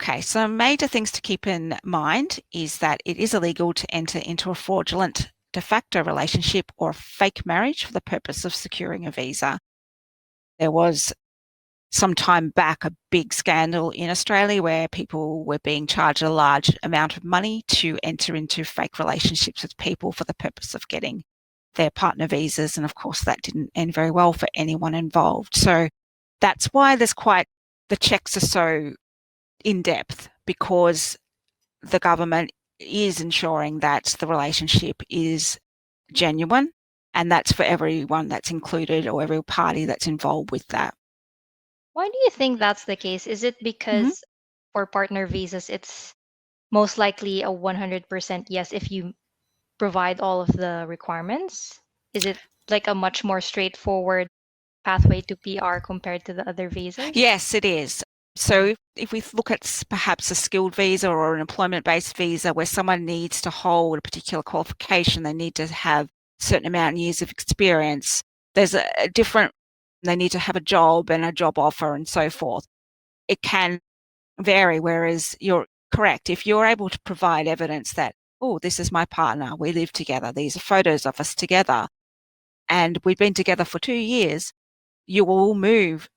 Okay, so major things to keep in mind is that it is illegal to enter into a fraudulent de facto relationship or a fake marriage for the purpose of securing a visa. There was some time back a big scandal in Australia where people were being charged a large amount of money to enter into fake relationships with people for the purpose of getting their partner visas. And of course, that didn't end very well for anyone involved. So that's why the checks are so in depth, because the government is ensuring that the relationship is genuine, and that's for everyone that's included or every party that's involved with that. Why do you think that's the case? Is it Mm-hmm. because for partner visas, it's most likely a 100% yes if you provide all of the requirements? Is it like a much more straightforward pathway to PR compared to the other visas? Yes, it is. So if we look at perhaps a skilled visa or an employment-based visa where someone needs to hold a particular qualification, they need to have a certain amount of years of experience, there's a different, they need to have a job and a job offer and so forth. It can vary, whereas you're correct. If you're able to provide evidence that, oh, this is my partner, we live together, these are photos of us together, and we've been together for 2 years, you will move.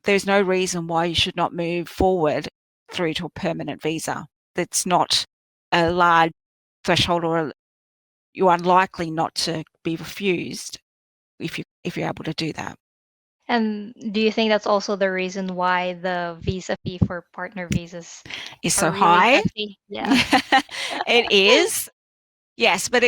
There's no reason why you should not move forward through to a permanent visa. That's not a large threshold, or you're unlikely not to be refused if you're able to do that. And do you think that's also the reason why the visa fee for partner visas Is are so really high. hefty? Yeah. Yeah, it is. Yes, but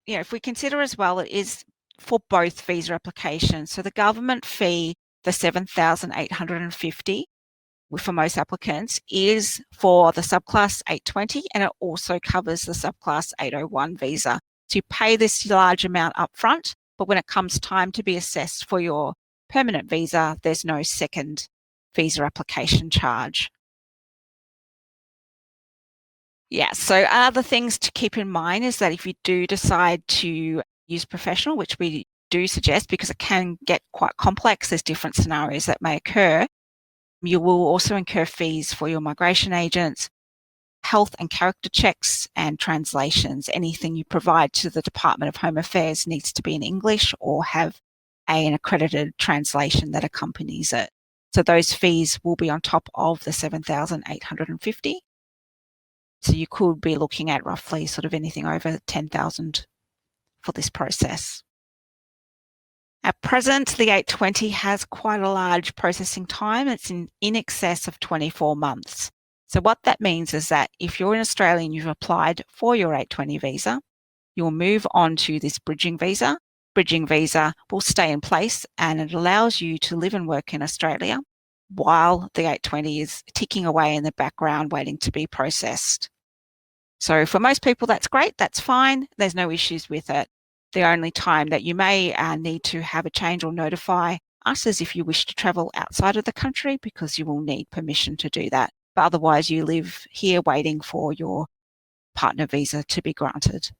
if we consider as well, it is for both visa applications. So the government fee, the 7,850 for most applicants, is for the subclass 820, and it also covers the subclass 801 visa. So you pay this large amount upfront, but when it comes time to be assessed for your permanent visa, there's no second visa application charge. Yeah, so other things to keep in mind is that if you do decide to use professional, which we do suggest because it can get quite complex, there's different scenarios that may occur. You will also incur fees for your migration agents, health and character checks, and translations. Anything you provide to the Department of Home Affairs needs to be in English or have an accredited translation that accompanies it. So those fees will be on top of the 7,850. So you could be looking at roughly sort of anything over 10,000 for this process. At present, the 820 has quite a large processing time. It's in excess of 24 months. So what that means is that if you're an Australian, you've applied for your 820 visa, you'll move on to this bridging visa. Bridging visa will stay in place, and it allows you to live and work in Australia while the 820 is ticking away in the background waiting to be processed. So for most people, that's great. That's fine. There's no issues with it. The only time that you may need to have a change or notify us is if you wish to travel outside of the country, because you will need permission to do that. But otherwise, you live here waiting for your partner visa to be granted.